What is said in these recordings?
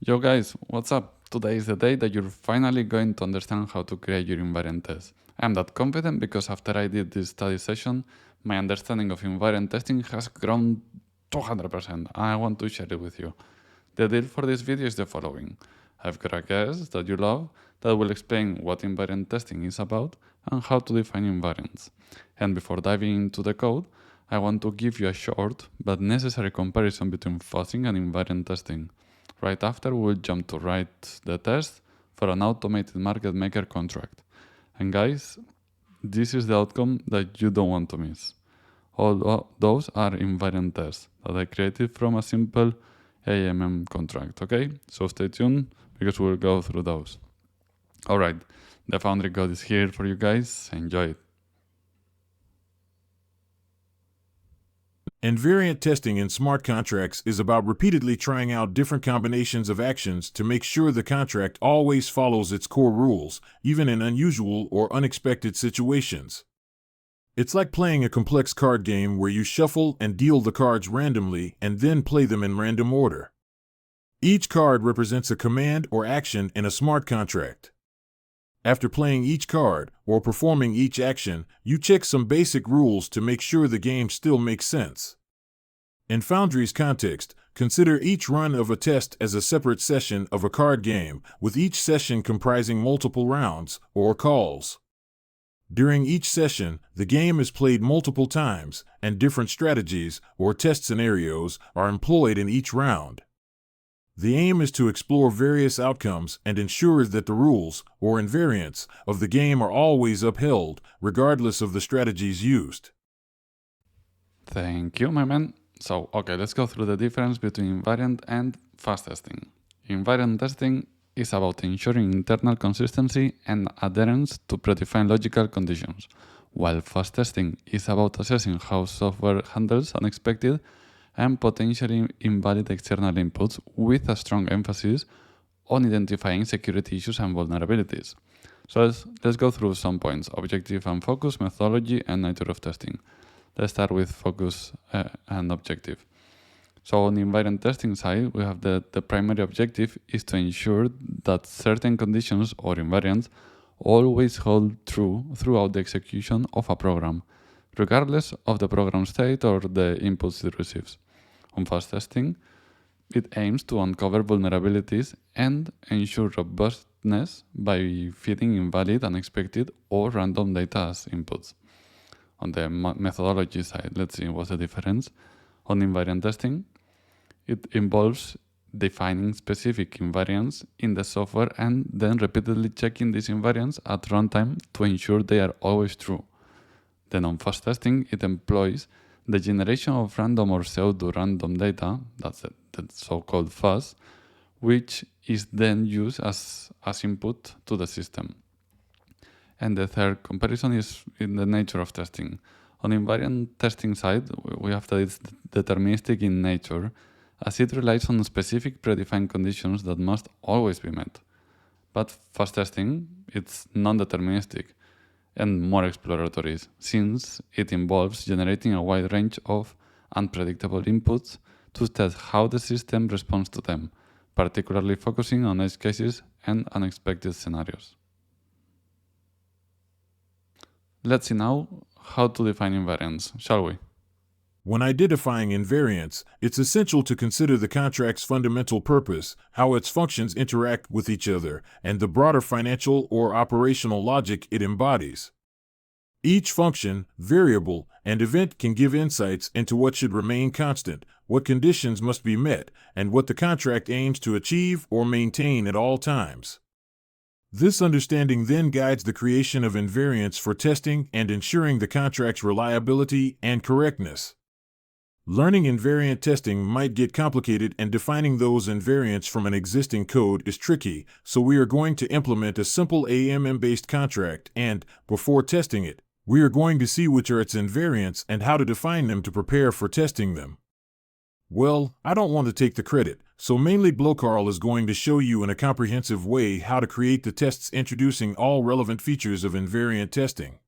Yo guys, what's up? Today is the day that you're finally going to understand how to create your invariant test. I'm that confident because after I did this study session, my understanding of invariant testing has grown 200% and I want to share it with you. The deal for this video is the following. I've got a guest that you love that will explain what invariant testing is about and how to define invariants. And before diving into the code, I want to give you a short but necessary comparison between fuzzing and invariant testing. Right after, we'll jump to write the test for an automated market maker contract. And guys, this is the outcome that you don't want to miss. All those are invariant tests that I created from a simple AMM contract, okay? So stay tuned because we'll go through those. Alright, the Foundry code is here for you guys. Enjoy it. Invariant testing in smart contracts is about repeatedly trying out different combinations of actions to make sure the contract always follows its core rules, even in unusual or unexpected situations. It's like playing a complex card game where you shuffle and deal the cards randomly and then play them in random order. Each card represents a command or action in a smart contract. After playing each card or performing each action, you check some basic rules to make sure the game still makes sense. In Foundry's context, consider each run of a test as a separate session of a card game, with each session comprising multiple rounds, or calls. During each session, the game is played multiple times, and different strategies, or test scenarios, are employed in each round. The aim is to explore various outcomes and ensure that the rules, or invariants, of the game are always upheld, regardless of the strategies used. Thank you, my man. So, okay, let's go through the difference between invariant and fuzz testing. Invariant testing is about ensuring internal consistency and adherence to predefined logical conditions, while fuzz testing is about assessing how software handles unexpected and potentially invalid external inputs with a strong emphasis on identifying security issues and vulnerabilities. So let's go through some points: objective and focus, methodology, and nature of testing. Let's start with focus and objective. So on the invariant testing side, we have the primary objective is to ensure that certain conditions or invariants always hold true throughout the execution of a program, regardless of the program state or the inputs it receives. On fuzz testing, it aims to uncover vulnerabilities and ensure robustness by feeding invalid, unexpected, or random data as inputs. On the methodology side, let's see what's the difference. On invariant testing, it involves defining specific invariants in the software and then repeatedly checking these invariants at runtime to ensure they are always true. Then on fuzz testing, it employs the generation of random or pseudo-random data, that's the so-called fuzz, which is then used as input to the system. And the third comparison is in the nature of testing. On invariant testing side, we have that it's deterministic in nature, as it relies on specific predefined conditions that must always be met. But fuzz testing, it's non-deterministic and more exploratory, since it involves generating a wide range of unpredictable inputs to test how the system responds to them, particularly focusing on edge cases and unexpected scenarios. Let's see now how to define invariants, shall we? When identifying invariants, it's essential to consider the contract's fundamental purpose, how its functions interact with each other, and the broader financial or operational logic it embodies. Each function, variable, and event can give insights into what should remain constant, what conditions must be met, and what the contract aims to achieve or maintain at all times. This understanding then guides the creation of invariants for testing and ensuring the contract's reliability and correctness. Learning invariant testing might get complicated, and defining those invariants from an existing code is tricky, so we are going to implement a simple AMM-based contract and, before testing it, we are going to see which are its invariants and how to define them to prepare for testing them. Well, I don't want to take the credit, so mainly Blokarl is going to show you in a comprehensive way how to create the tests introducing all relevant features of invariant testing.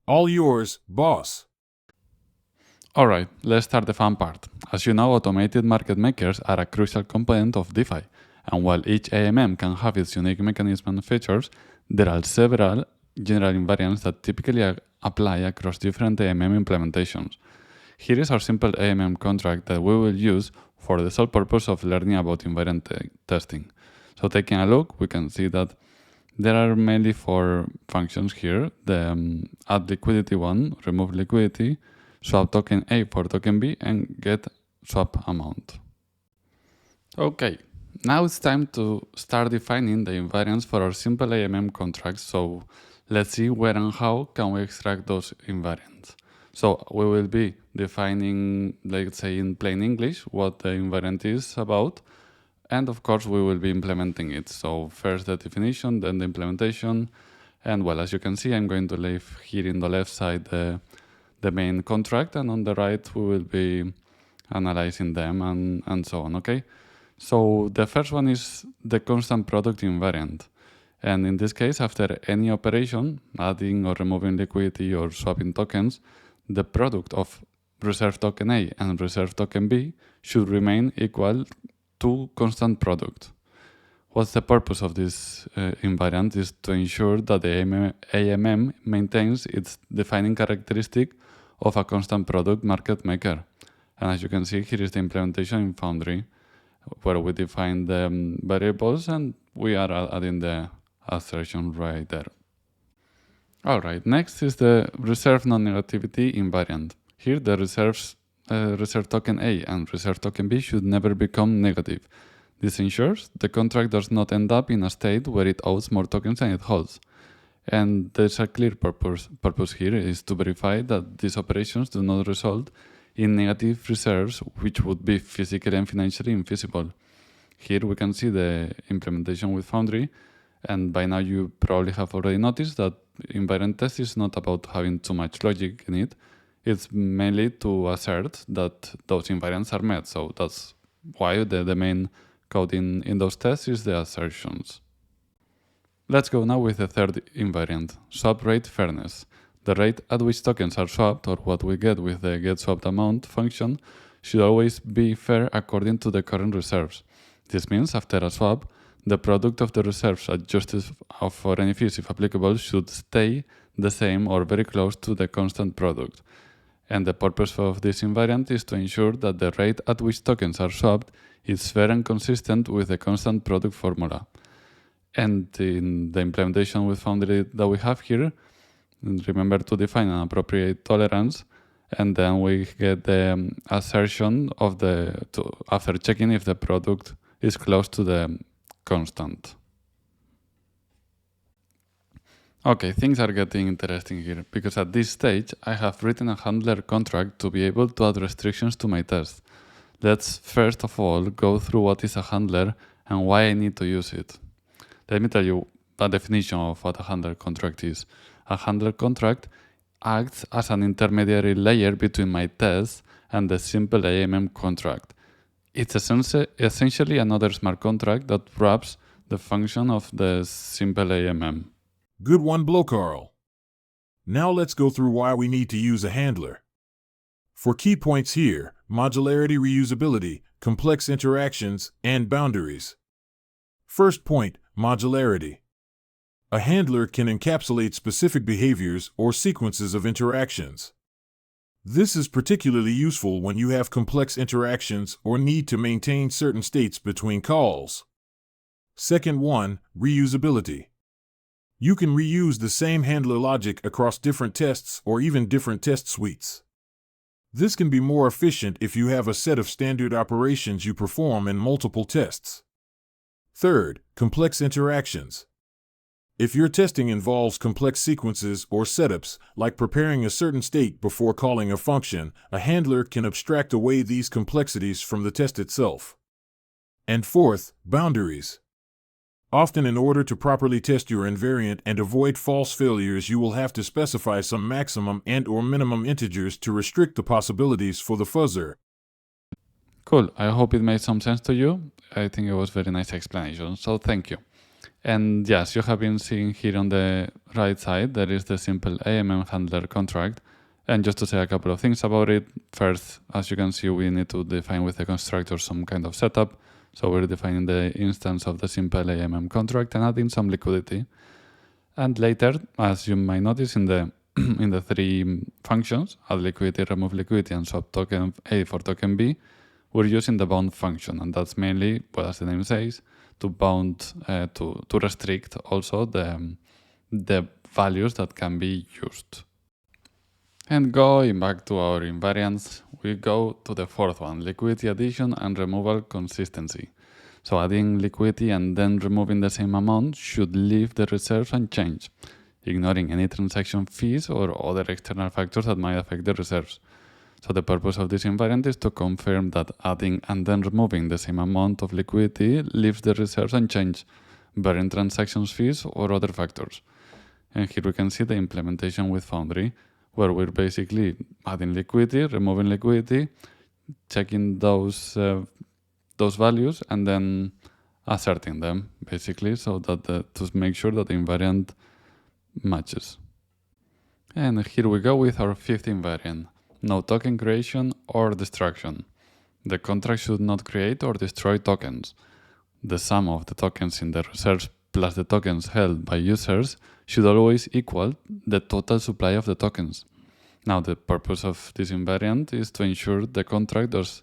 All yours, boss. Alright, let's start the fun part. As you know, automated market makers are a crucial component of DeFi, And while each AMM can have its unique mechanism and features, there are several general invariants that typically apply across different AMM implementations. Here is our simple AMM contract that we will use for the sole purpose of learning about invariant testing. So taking a look, we can see that there are mainly 4 functions here. The add liquidity one, remove liquidity, swap token A for token B, and get swap amount. Okay, now it's time to start defining the invariants for our simple AMM contracts. So let's see where and how can we extract those invariants. So we will be defining, let's say in plain English, what the invariant is about. And of course, we will be implementing it. So first the definition, then the implementation. And well, as you can see, I'm going to leave here in the left side the main contract. And on the right, we will be analyzing them and so on, okay? So the first one is the constant product invariant. And in this case, after any operation, adding or removing liquidity or swapping tokens, the product of reserve token A and reserve token B should remain equal to constant product. What's the purpose of this invariant is to ensure that the AMM maintains its defining characteristic of a constant product market maker. And as you can see, here is the implementation in Foundry, where we define the variables and we are adding the assertion right there. Alright, next is the reserve non-negativity invariant. Here the reserve token A and reserve token B should never become negative. This ensures the contract does not end up in a state where it owes more tokens than it holds. And there's a clear purpose here is to verify that these operations do not result in negative reserves, which would be physically and financially infeasible. Here we can see the implementation with Foundry, and by now you probably have already noticed that Invariant Test is not about having too much logic in it. It's mainly to assert that those invariants are met. So that's why the main code in those tests is the assertions. Let's go now with the third invariant, swap rate fairness. The rate at which tokens are swapped, or what we get with the getSwappedAmount function, should always be fair according to the current reserves. This means after a swap, the product of the reserves adjusted for any fees, if applicable, should stay the same or very close to the constant product. And the purpose of this invariant is to ensure that the rate at which tokens are swapped is fair and consistent with the constant product formula. And in the implementation with Foundry that we have here, remember to define an appropriate tolerance, and then we get the assertion of after checking if the product is close to the constant. Okay, things are getting interesting here, because at this stage I have written a handler contract to be able to add restrictions to my test. Let's first of all go through what is a handler and why I need to use it. Let me tell you a definition of what a handler contract is. A handler contract acts as an intermediary layer between my test and the simple AMM contract. It's essentially another smart contract that wraps the function of the simple AMM. Good one, Carl. Now let's go through why we need to use a handler. For key points here, modularity, reusability, complex interactions, and boundaries. First point, modularity. A handler can encapsulate specific behaviors or sequences of interactions. This is particularly useful when you have complex interactions or need to maintain certain states between calls. Second one, reusability. You can reuse the same handler logic across different tests or even different test suites. This can be more efficient if you have a set of standard operations you perform in multiple tests. Third, complex interactions. If your testing involves complex sequences or setups, like preparing a certain state before calling a function, a handler can abstract away these complexities from the test itself. And fourth, boundaries. Often, in order to properly test your invariant and avoid false failures, you will have to specify some maximum and/or minimum integers to restrict the possibilities for the fuzzer. Cool, I hope it made some sense to you. I think it was a very nice explanation, so thank you. And yes, you have been seeing here on the right side, there is the simple AMM handler contract. And just to say a couple of things about it, first, as you can see, we need to define with the constructor some kind of setup. So we're defining the instance of the simple AMM contract and adding some liquidity. And later, as you might notice in the in the three functions, add liquidity, remove liquidity, and swap token A for token B, we're using the bound function, and that's mainly, well, as the name says, to bound to restrict also the values that can be used. And going back to our invariants, we go to the fourth one, liquidity addition and removal consistency. So adding liquidity and then removing the same amount should leave the reserves unchanged, ignoring any transaction fees or other external factors that might affect the reserves. So the purpose of this invariant is to confirm that adding and then removing the same amount of liquidity leaves the reserves unchanged, barring transaction fees or other factors. And here we can see the implementation with Foundry, where we're basically adding liquidity, removing liquidity, checking those values, and then asserting them, basically, so that to make sure that the invariant matches. And here we go with our fifth invariant. No token creation or destruction. The contract should not create or destroy tokens. The sum of the tokens in the reserves plus the tokens held by users should always equal the total supply of the tokens. Now, the purpose of this invariant is to ensure the contract does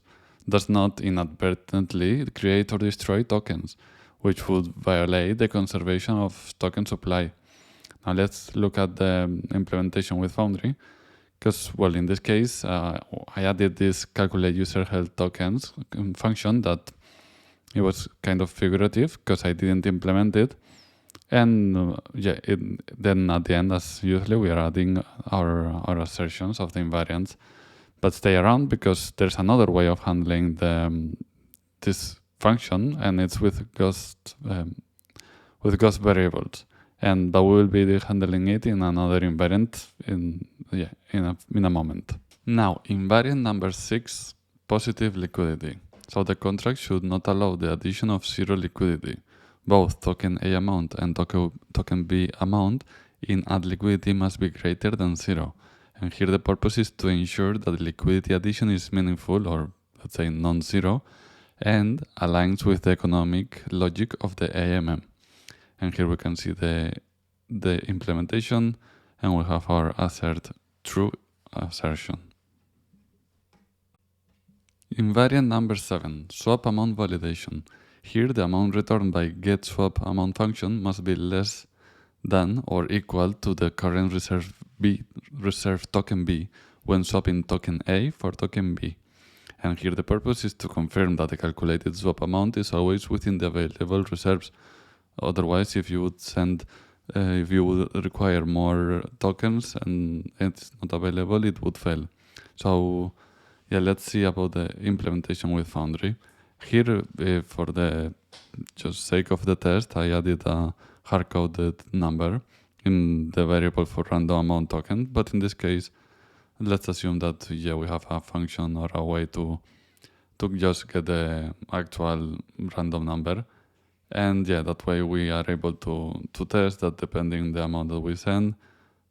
not inadvertently create or destroy tokens, which would violate the conservation of token supply. Now, let's look at the implementation with Foundry. Because, well, in this case, I added this calculate user held tokens function that it was kind of figurative because I didn't implement it. And then at the end, as usually, we are adding our assertions of the invariants. But stay around because there's another way of handling this function, and it's with ghost variables. And but we will be handling it in another invariant in a moment. Now, invariant number 6, positive liquidity. So the contract should not allow the addition of zero liquidity. Both token A amount and token B amount in add liquidity must be greater than 0. And here the purpose is to ensure that the liquidity addition is meaningful, or let's say non-zero, and aligns with the economic logic of the AMM. And here we can see the implementation, and we have our assert true assertion. Invariant number 7, swap amount validation. Here the amount returned by getSwapAmount function must be less than or equal to the current reserve token B when swapping token A for token B. And here the purpose is to confirm that the calculated swap amount is always within the available reserves. Otherwise, if you would require more tokens and it's not available, it would fail. So yeah, let's see about the implementation with Foundry. Here, for the just sake of the test, I added a hard-coded number in the variable for random amount token. But in this case, let's assume that we have a function or a way to just get the actual random number. And that way we are able to test that depending the amount that we send,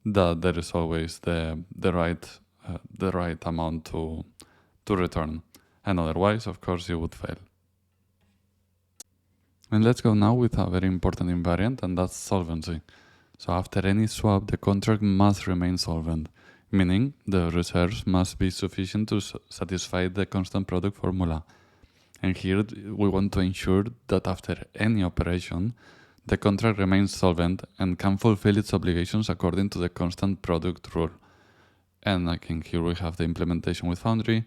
that there is always the right amount to return. And otherwise, of course, it would fail. And let's go now with a very important invariant, and that's solvency. So after any swap, the contract must remain solvent, meaning the reserves must be sufficient to satisfy the constant product formula. And here we want to ensure that after any operation, the contract remains solvent and can fulfill its obligations according to the constant product rule. And again, here we have the implementation with Foundry,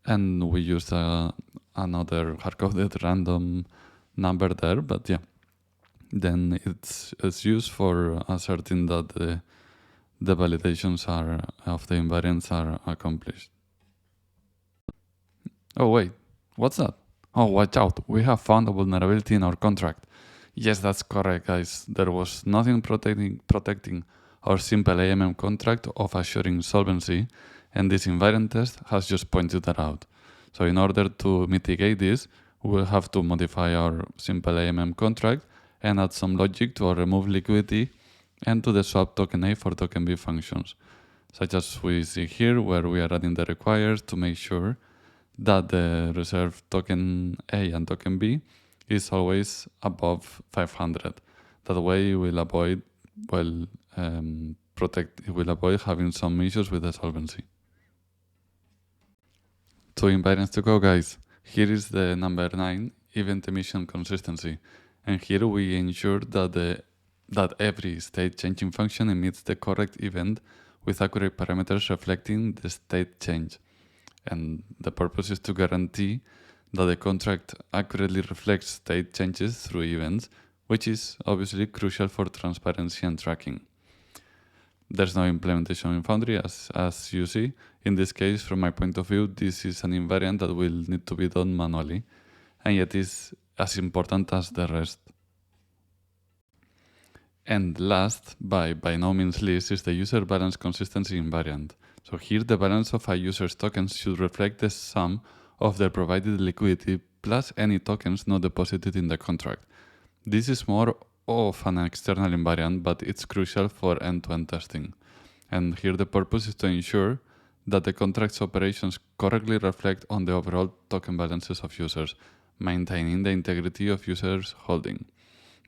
and we used another hard-coded random number there, but then it's used for asserting that the validations of the invariants are accomplished. Oh wait, what's that? Oh, watch out, we have found a vulnerability in our contract. Yes, that's correct, guys. There was nothing protecting our simple AMM contract of assuring solvency, and this invariant test has just pointed that out. So in order to mitigate this, we'll have to modify our simple AMM contract and add some logic to our remove liquidity and to the swap token A for token B functions, such as we see here, where we are adding the requires to make sure that the reserve token A and token B is always above 500. That way we'll avoid, well, we'll avoid having some issues with the solvency. 2 invariants to go, guys. Here is the number 9, event emission consistency. And here we ensure that every state changing function emits the correct event with accurate parameters reflecting the state change. And the purpose is to guarantee that the contract accurately reflects state changes through events, which is obviously crucial for transparency and tracking. There's no implementation in Foundry, as you see. In this case, from my point of view, this is an invariant that will need to be done manually, and yet is as important as the rest. And last, by no means least, is the user balance consistency invariant. So here the balance of a user's tokens should reflect the sum of their provided liquidity plus any tokens not deposited in the contract. This is more of an external invariant, but it's crucial for end-to-end testing. And here the purpose is to ensure that the contract's operations correctly reflect on the overall token balances of users, maintaining the integrity of users' holding.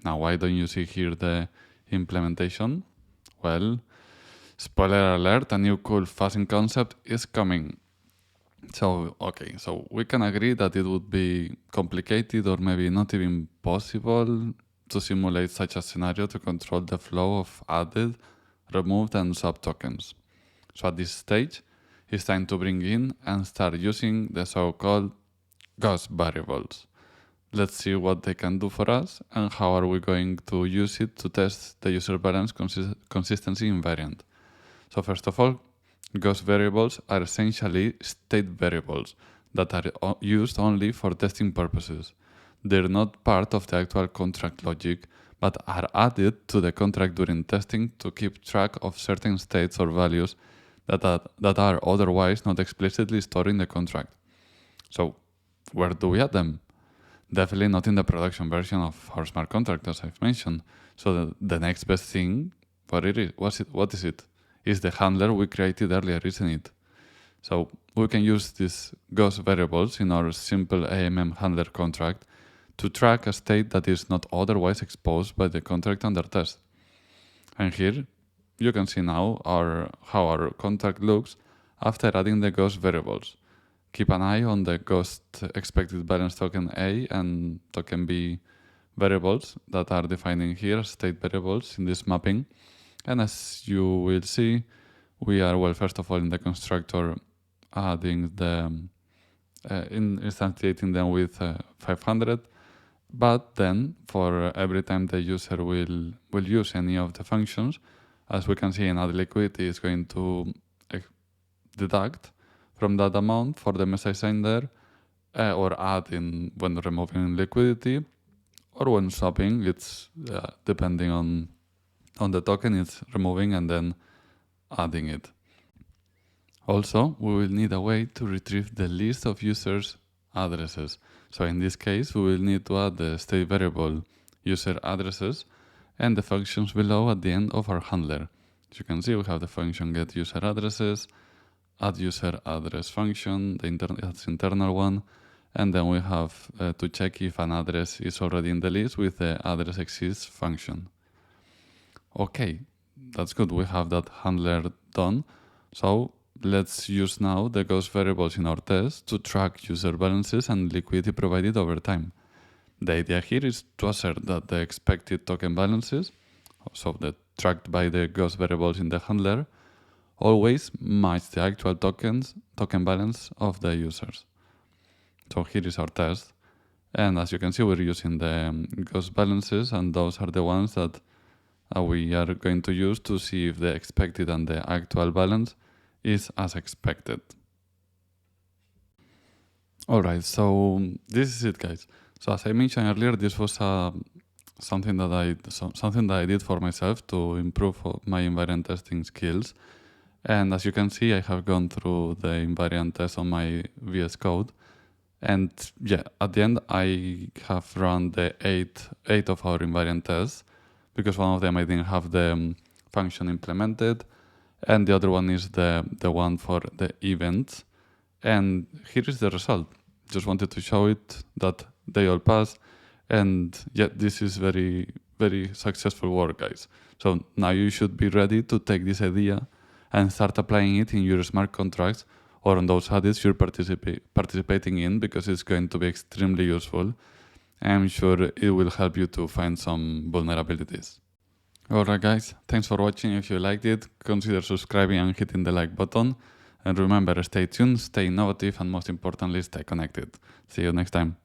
Now, why don't you see here the implementation? Well, spoiler alert, a new cool fuzzing concept is coming. So we can agree that it would be complicated or maybe not even possible to simulate such a scenario to control the flow of added, removed, and sub tokens. So at this stage, it's time to bring in and start using the so-called ghost variables. Let's see what they can do for us and how are we going to use it to test the user balance consistency invariant. So first of all, ghost variables are essentially state variables that are used only for testing purposes. They're not part of the actual contract logic, but are added to the contract during testing to keep track of certain states or values that are otherwise not explicitly stored in the contract. So where do we add them? Definitely not in the production version of our smart contract, as I've mentioned. So the next best thing, what is it? Is the handler we created earlier, isn't it? So we can use these ghost variables in our simple AMM handler contract to track a state that is not otherwise exposed by the contract under test. And here you can see now how our contract looks after adding the ghost variables. Keep an eye on the ghost expected balance token A and token B variables that are defining here state variables in this mapping. And as you will see, we are, first of all, in the constructor adding instantiating them with 500. But then for every time the user will use any of the functions, as we can see in add liquidity is going to deduct from that amount for the message sender or add in when removing liquidity or when swapping. It's depending on the token, it's removing and then adding it. Also, we will need a way to retrieve the list of users' addresses. So in this case, we will need to add the state variable user addresses and the functions below at the end of our handler. As you can see, we have the function get user addresses, add user address function, that's internal one, and then we have to check if an address is already in the list with the address exists function. Okay, that's good. We have that handler done. So let's use now the ghost variables in our test to track user balances and liquidity provided over time. The idea here is to assert that the expected token balances, so the tracked by the ghost variables in the handler, always match the actual token balance of the users. So here is our test. And as you can see, we're using the ghost balances, and those are the ones that we are going to use to see if the expected and the actual balance is as expected. Alright, so this is it, guys. So as I mentioned earlier, this was something that I did for myself to improve my invariant testing skills. And as you can see, I have gone through the invariant test on my VS Code. And yeah, at the end, I have run the eight of our invariant tests, because one of them I didn't have the function implemented, and the other one is the one for the events. And here is the result. Just wanted to show it that they all pass. And yet this is very, very successful work, guys. So now you should be ready to take this idea and start applying it in your smart contracts or on those audits you're participating in, because it's going to be extremely useful. I'm sure it will help you to find some vulnerabilities. Alright guys, thanks for watching. If you liked it, consider subscribing and hitting the like button. And remember, stay tuned, stay innovative, and most importantly, stay connected. See you next time.